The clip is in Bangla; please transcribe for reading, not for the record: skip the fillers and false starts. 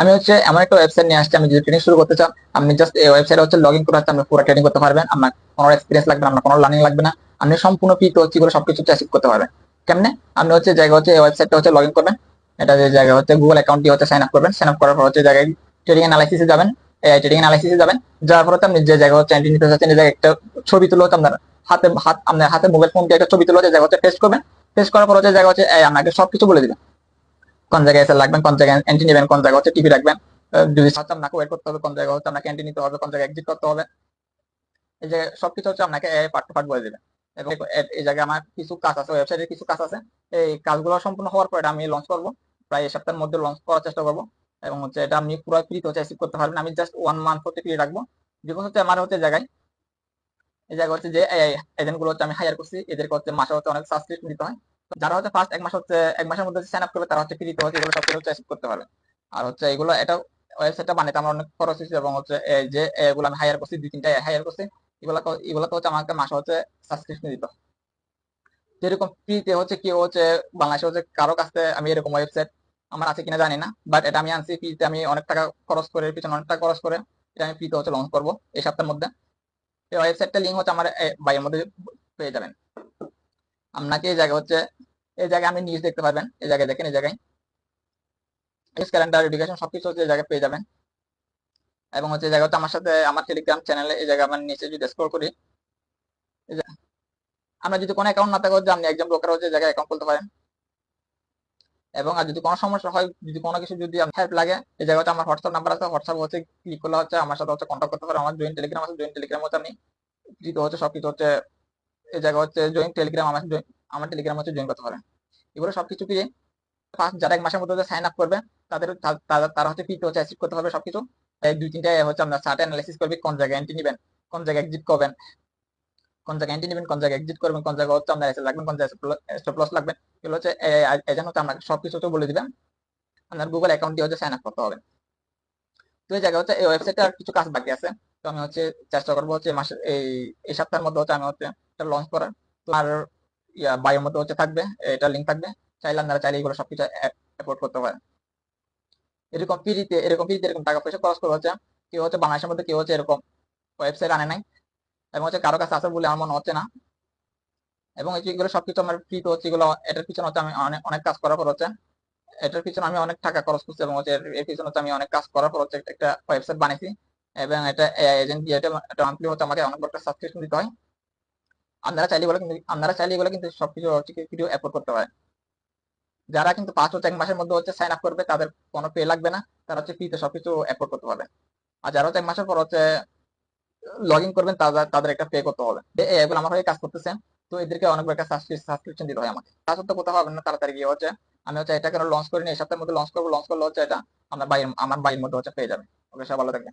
আমি হচ্ছে এমন একটা ওয়েবসাইট নিয়ে আসছি, আমি যদি ট্রেনিং শুরু করতে চান, আপনি জাস্ট এই ওয়েবসাইটে হচ্ছে লগ ইন করে হচ্ছে আপনি পুরো ট্রেনিং করতে পারবেন। আপনার কোনো এক্সপিরিয়েন্স লাগবে না, আপনার কোনো লার্নিং লাগবে না, আপনি সম্পূর্ণ ফ্রি তো হচ্ছে করে সবকিছু অ্যাচিভ করতে পারবেন। কেমনে? আপনি হচ্ছে জায়গা হচ্ছে এই ওয়েবসাইটটা হচ্ছে লগ ইন করবেন, এটা যে জায়গা হচ্ছে গুগল অ্যাকাউন্টটি হচ্ছে সাইন আপ করবেন, সাইন আপ করার পর হচ্ছে জায়গায় ট্রেডিং অ্যানালাইসিসে যাবেন, এই ট্রেডিং অ্যানালাইসিসে যাবেন, যাওয়ার পর হচ্ছে আপনি যে জায়গা হচ্ছে এন্ট্রি নিতে চাচ্ছেন এই জায়গায় একটা ছবি তুলে হচ্ছে আপনার আপনার হাতে মোবাইল ফোন দিয়ে একটা ছবি তুলে হচ্ছে জায়গা হচ্ছে পেস্ট করবেন। পেস্ট করার পর হচ্ছে জায়গা হচ্ছে আপনাকে সবকিছু বলে দিবেন, কোন জায়গায় এসে লাগবেন, কোন জায়গায় এন্ট্রি নেবেন, কোন জায়গা হচ্ছে টিভি রাখবেন, যদি হচ্ছে আপনাকে ওয়েট করতে হবে, কোন জায়গা হচ্ছে আপনাকে এন্ট্রি নিতে হবে, কোন জায়গায় এক্সিট করতে হবে, এই যে সবকিছু হচ্ছে আপনাকে পার্ট টু পার্ট বলে দিবেন। এবং এই জায়গায় আমার কিছু কাজ আছে, ওয়েবসাইটের কিছু কাজ আছে, এই কাজগুলো সম্পূর্ণ হওয়ার পর এটা আমি লঞ্চ করবো, প্রায় এই সপ্তাহের মধ্যে লঞ্চ করার চেষ্টা করবো। এবং হচ্ছে এটা আপনি পুরো ফ্রিতে হচ্ছে অ্যাচিভ করতে পারবেন, আমি জাস্ট 1 মান্থ হচ্ছে ফ্রি রাখবো। যেগুলো হচ্ছে আমার হচ্ছে জায়গায় এই জায়গা হচ্ছে যে এজেন্ট গুলো হচ্ছে আমি হায়ার করছি, এদেরকে হচ্ছে মাসে হচ্ছে অনেক সাবস্ক্রিপশন দিতে হয়। তো যারা হচ্ছে ফার্স্ট 1 মাস হচ্ছে 1 মাসের মধ্যে সাইন আপ করবে তারা হচ্ছে ফ্রিতে হচ্ছে এগুলো সবকিছু হচ্ছে অ্যাচিভ করতে পারবে। আর হচ্ছে এগুলো এটা ওয়েবসাইটটা বানাইতে আমার অনেক খরচ হয়েছে, এবং হচ্ছে এই যে এগুলো আমি হায়ার করছি, 2-3টা হায়ার করছি, এগুলো তো হচ্ছে আমাকে মাসে হচ্ছে সাবস্ক্রিপশন দিতে হয়। তো এরকম ফ্রিতে হচ্ছে কেউ হচ্ছে বাংলাদেশে হচ্ছে কারো কাছে আমি এরকম ওয়েবসাইট আমার আছে কিনা জানি না, বাট এটা আমি আনছি ফ্রিতে, আমি অনেক টাকা খরচ করে, পিছনে অনেক টাকা খরচ করে এটা আমি ফ্রিতে হচ্ছে লঞ্চ করবো এই সপ্তাহের মধ্যে। এই ওয়েবসাইটটা লিঙ্ক হচ্ছে আমার বায়োর মধ্যে পেয়ে যাবেন। আপনাকে এই জায়গা হচ্ছে এই জায়গায় আপনি নিউজ দেখতে পারবেন, এই জায়গায় দেখেন, এই জায়গায় নিউজ, ক্যালেন্ডার, এডুকেশন সবকিছু হচ্ছে এই জায়গায় পেয়ে যাবেন। এবং হচ্ছে এই জায়গা হচ্ছে আমার সাথে আমার টেলিগ্রাম চ্যানেলে এই জায়গায় আমার নিচে যদি স্ক্রল করি, এই যে আমরা যদি কোনো অ্যাকাউন্ট না থাকে হচ্ছে আপনি একজন ব্রোকার হচ্ছে এই জায়গায় অ্যাকাউন্ট খুলতে পারেন। এবং আর যদি কোনো সমস্যা হয়, যদি কোনো কিছু যদি হেল্প লাগে, এই জায়গাতে আমার হোয়াটসঅ্যাপ নাম্বার আছে, হোয়াটসঅ্যাপ হচ্ছে ক্লিক করলে হচ্ছে আমার সাথে হচ্ছে কন্ট্যাক্ট করতে পারেন। আমার জয়েন্ট টেলিগ্রাম আছে, জয়েন্ট টেলিগ্রাম হচ্ছে আপনি ফ্রিতে হচ্ছে সবকিছু হচ্ছে এই জায়গা হচ্ছে জয়েন্ট টেলিগ্রাম আমার টেলিগ্রাম হচ্ছে জয়েন করতে পারেন। এগুলো সবকিছু কি ফার্স্ট যারা 1 মাসের মধ্যে সাইন আপ করবে তাদের তারা হচ্ছে ফ্রিতে হচ্ছে অ্যাচিভ করতে পারবে সবকিছু। এই 2-3টা হচ্ছে আপনার চার্ট অ্যানালাইসিস করবে, কোন জায়গায় এন্ট্রি নেবেন, কোন জায়গায় এক্সিট করবেন, কোন জায়গায় এন্ট্রি নেবেন, কোন জায়গায় এক্সিট করবেন, কোন জায়গায় হচ্ছে আপনার এসে লাগবেন, কোন জায়গায় স্টপ লস লাগবে, এগুলো হচ্ছে এজেন্ট হচ্ছে আপনাকে সবকিছু হচ্ছে বলে দিবেন। আপনার গুগল অ্যাকাউন্ট দিয়ে হচ্ছে সাইন আপ করতে হবে। তো এই জায়গায় হচ্ছে এই ওয়েবসাইটে আর কিছু কাজ বাকি আছে। তো আমি হচ্ছে চেষ্টা করবো হচ্ছে মাসে এই সপ্তাহের মধ্যে হচ্ছে আমি হচ্ছে এটা লঞ্চ করার। তো আর বায়োর মধ্যে হচ্ছে থাকবে, এটা লিঙ্ক থাকবে, চাইলে আপনারা চাইলে এগুলো সবকিছু অ্যাপলোড করতে পারেন। এরকম ফ্রিতে এরকম টাকা পয়সা খরচ করে হচ্ছে কেউ হচ্ছে বাংলাদেশের মধ্যে কেউ হচ্ছে এরকম ওয়েবসাইট আনে নাই, এবং হচ্ছে কারো কাছে আছে বলে আমার মনে হচ্ছে না। এবং এই যে এগুলো সবকিছু আমার ফ্রিতে হচ্ছে, এগুলো এটার পিছনে হচ্ছে আমি অনেক অনেক কাজ করার পর হচ্ছে এটার পিছনে আমি অনেক টাকা খরচ করছি, এবং হচ্ছে এর পিছনে হচ্ছে আমি অনেক কাজ করার পর হচ্ছে একটা ওয়েবসাইট বানাইছি। এবং এটা এআই এজেন্ট দিয়ে এটা মান্থলি হচ্ছে আমাকে অনেক বড় একটা সাবস্ক্রিপশন দিতে হয়। আপনারা চাইলে এগুলো কিন্তু সবকিছু হচ্ছে ভিডিও আপলোড করতে পারেন। যারা কিন্তু 1 মাসের মধ্যে হচ্ছে সাইন আপ করবে তাদের কোনো পে লাগবে না, তারা হচ্ছে ফ্রিতে সবকিছু আপলোড করতে পারবে। আর যারা হচ্ছে 1 মাসের পর হচ্ছে লগ ইন করবেন তাদের একটা পে করতে হবে। এগুলো আমার হয়ে কাজ করতেছে, তো এদেরকে অনেক বড় একটা সাবস্ক্রিপশন দিতে হয় আমাকে। কাজ তো কোথাও হবে না তাড়াতাড়ি গিয়ে হচ্ছে আমি হচ্ছে এটা কেন লঞ্চ করিনি, এই সপ্তাহের মধ্যে লঞ্চ করবো, লঞ্চ করলে হচ্ছে এটা আমার বাড়ির মধ্যে হচ্ছে পেয়ে যাবে। ওকে, সব ভালো থাকবে।